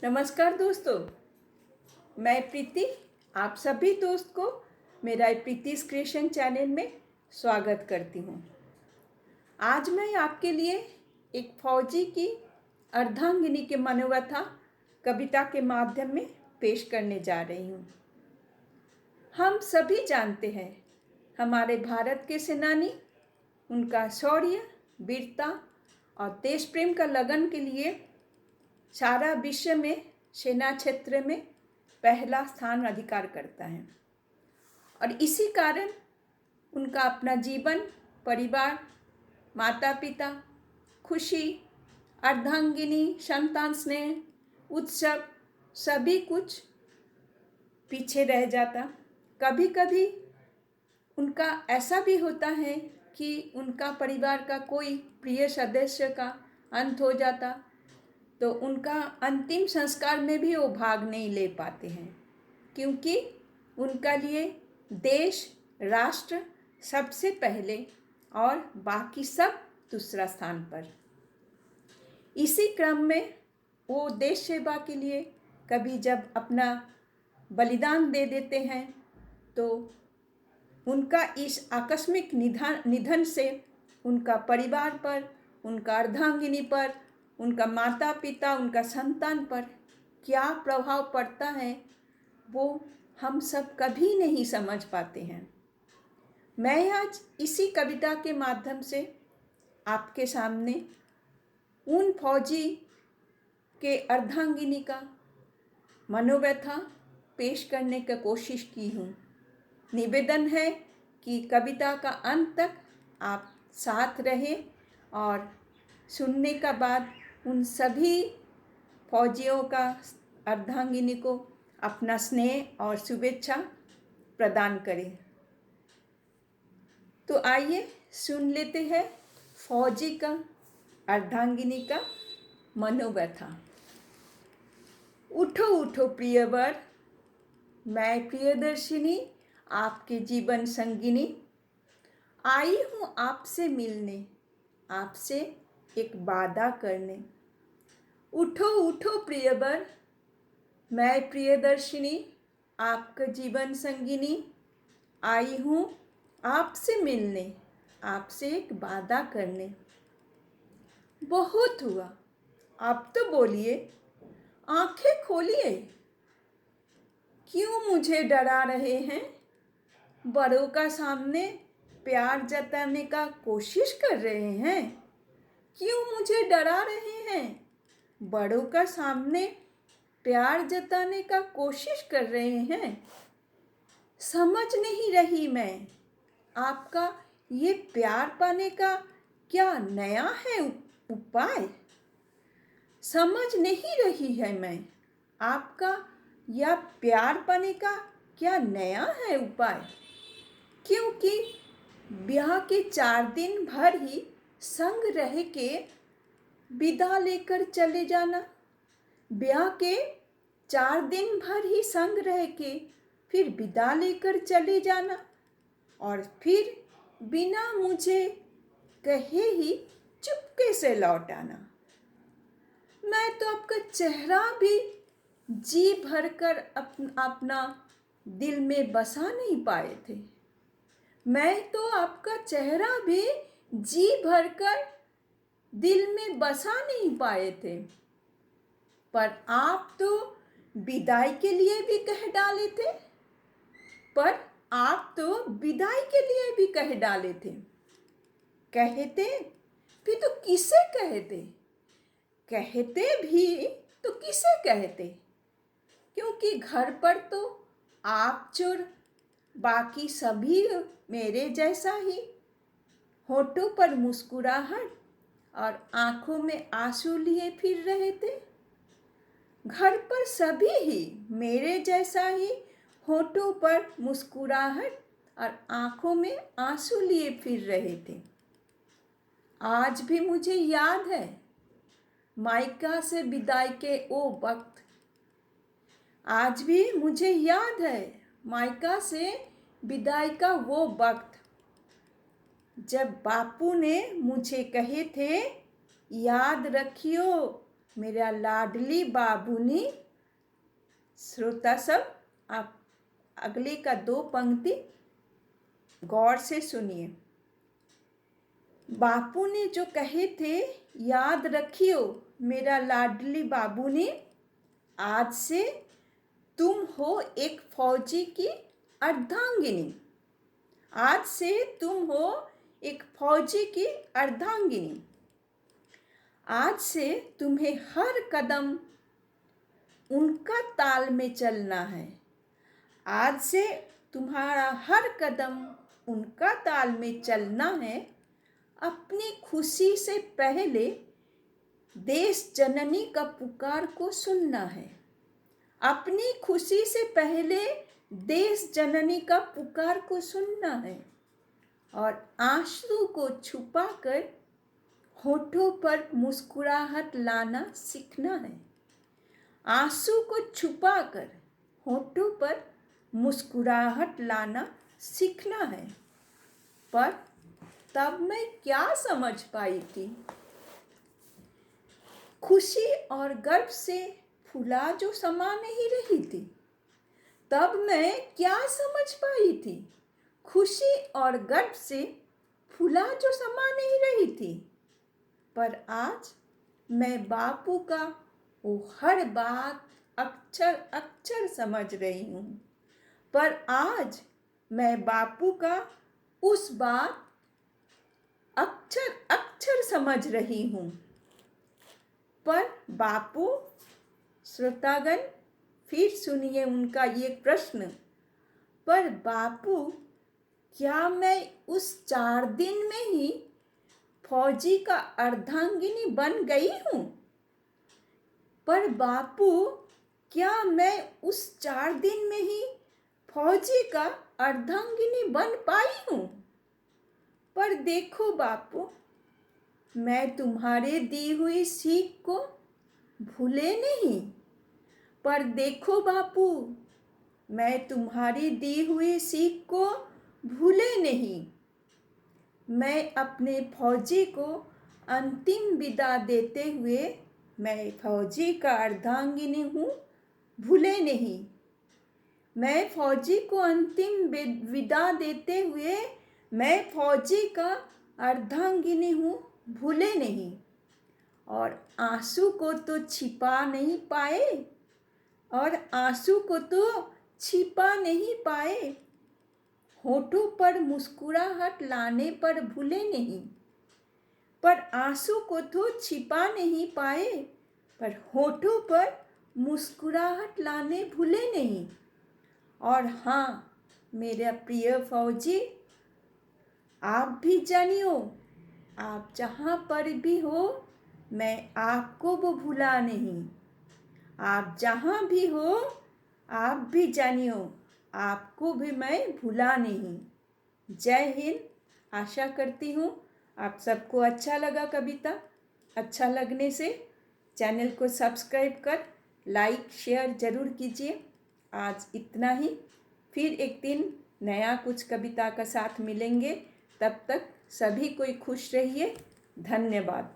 नमस्कार दोस्तों, मैं प्रीति आप सभी दोस्त को मेरा प्रीतिस क्रिएशन चैनल में स्वागत करती हूँ। आज मैं आपके लिए एक फौजी की अर्धांगिनी के मनोव्यथा कविता के माध्यम में पेश करने जा रही हूँ। हम सभी जानते हैं हमारे भारत के सेनानी, उनका शौर्य, वीरता और देश प्रेम का लगन के लिए सारा विश्व में सेना क्षेत्र में पहला स्थान अधिकार करता है और इसी कारण उनका अपना जीवन, परिवार, माता पिता, खुशी, अर्धांगिनी, संतान स्नेह, उत्सव सभी कुछ पीछे रह जाता। कभी कभी उनका ऐसा भी होता है कि उनका परिवार का कोई प्रिय सदस्य का अंत हो जाता, तो उनका अंतिम संस्कार में भी वो भाग नहीं ले पाते हैं, क्योंकि उनका लिए देश, राष्ट्र सबसे पहले और बाकी सब दूसरा स्थान पर। इसी क्रम में वो देश सेवा के लिए कभी जब अपना बलिदान दे देते हैं, तो उनका इस आकस्मिक निधन से उनका परिवार पर, उनका अर्धांगिनी पर, उनका माता पिता, उनका संतान पर क्या प्रभाव पड़ता है वो हम सब कभी नहीं समझ पाते हैं। मैं आज इसी कविता के माध्यम से आपके सामने उन फौजी के अर्धांगिनी का मनोव्यथा पेश करने की कोशिश की हूँ। निवेदन है कि कविता का अंत तक आप साथ रहें और सुनने का बाद उन सभी फौजियों का अर्धांगिनी को अपना स्नेह और शुभेच्छा प्रदान करें। तो आइए सुन लेते हैं फौजी का अर्धांगिनी का मनोव्यथा। उठो उठो प्रियवर, मैं प्रियदर्शिनी आपके जीवन संगिनी, आई हूँ आपसे मिलने, आपसे एक वादा करने। उठो उठो प्रियवर, मैं प्रियदर्शिनी आपका जीवन संगिनी, आई हूँ आपसे मिलने, आपसे एक वादा करने। बहुत हुआ, अब तो बोलिए, आंखें खोलिए, क्यों मुझे डरा रहे हैं? बड़ों का सामने प्यार जताने का कोशिश कर रहे हैं, क्यों मुझे डरा रहे हैं? बड़ों का सामने प्यार जताने का कोशिश कर रहे हैं। समझ नहीं रही मैं, आपका ये प्यार पाने का क्या नया है उपाय? समझ नहीं रही है मैं, आपका यह प्यार पाने का क्या नया है उपाय? क्योंकि ब्याह के 4 दिन भर ही संग रह के विदा लेकर चले जाना, ब्याह के 4 दिन भर ही संग रह के फिर विदा लेकर चले जाना और फिर बिना मुझे कहे ही चुपके से लौट आना। मैं तो आपका चेहरा भी जी भरकर अपना दिल में बसा नहीं पाए थे। मैं तो आपका चेहरा भी जी भरकर दिल में बसा नहीं पाए थे, पर आप तो विदाई के लिए भी कह डाले थे, पर आप तो विदाई के लिए भी कह डाले थे। कहते भी तो किसे कहते? कहते भी तो किसे कहते? क्योंकि घर पर तो आप चोर, बाकी सभी मेरे जैसा ही, होठों पर मुस्कुराहट और आंखों में आंसू लिए फिर रहे थे। घर पर सभी ही मेरे जैसा ही, होठों पर मुस्कुराहट और आंखों में आंसू लिए फिर रहे थे। आज भी मुझे याद है मायका से विदाई के वो वक्त, आज भी मुझे याद है मायका से विदाई का वो वक्त, जब बापू ने मुझे कहे थे, याद रखियो मेरा लाडली बाबूनी। श्रोता सब, आप अगले का 2 पंक्ति गौर से सुनिए। बापू ने जो कहे थे याद रखियो मेरा लाडली बाबूनी, आज से तुम हो एक फौजी की अर्धांगिनी। आज से तुम हो एक फौजी की अर्धांगिनी। आज से तुम्हें हर कदम उनका ताल में चलना है। आज से तुम्हारा हर कदम उनका ताल में चलना है। अपनी खुशी से पहले देश जननी का पुकार को सुनना है। अपनी खुशी से पहले देश जननी का पुकार को सुनना है और आंसू को छुपाकर होठों पर मुस्कुराहट लाना सीखना है। आंसू को छुपाकर होठों पर मुस्कुराहट लाना सीखना है। पर तब मैं क्या समझ पाई थी? खुशी और गर्व से फूला जो समा नहीं रही थी। तब मैं क्या समझ पाई थी? खुशी और गर्व से फूला जो समा नहीं रही थी। पर आज मैं बापू का वो हर बात अक्षर अक्षर समझ रही हूँ। पर आज मैं बापू का उस बात अक्षर अक्षर समझ रही हूँ। पर बापू, श्रोतागण फिर सुनिए उनका ये प्रश्न। पर बापू, क्या मैं उस 4 दिन में ही फौजी का अर्धांगिनी बन गई हूँ? पर बापू, क्या मैं उस 4 दिन में ही फौजी का अर्धांगिनी बन पाई हूँ? पर देखो बापू, मैं तुम्हारे दी हुई सीख को भूले नहीं। पर देखो बापू, मैं तुम्हारी दी हुई सीख को भूले नहीं। मैं अपने फौजी को अंतिम विदा देते हुए, मैं फौजी का अर्धांगिनी हूँ, भूले नहीं। मैं फौजी को अंतिम विदा देते हुए, मैं फौजी का अर्धांगिनी हूँ, भूले नहीं। और आंसू को तो छिपा नहीं पाए, और आंसू को तो छिपा नहीं पाए। होठों पर मुस्कुराहट लाने पर भूले नहीं। पर आंसू को तो छिपा नहीं पाए, पर होठों पर मुस्कुराहट लाने भूले नहीं। और हाँ मेरे प्रिय फौजी, आप भी जानियो, आप जहाँ पर भी हो, मैं आपको वो भूला नहीं। आप जहाँ भी हो, आप भी जानियो, आपको भी मैं भूला नहीं। जय हिंद। आशा करती हूँ आप सबको अच्छा लगा कविता। अच्छा लगने से चैनल को सब्सक्राइब कर लाइक शेयर ज़रूर कीजिए। आज इतना ही। फिर एक दिन नया कुछ कविता का साथ मिलेंगे। तब तक सभी कोई खुश रहिए। धन्यवाद।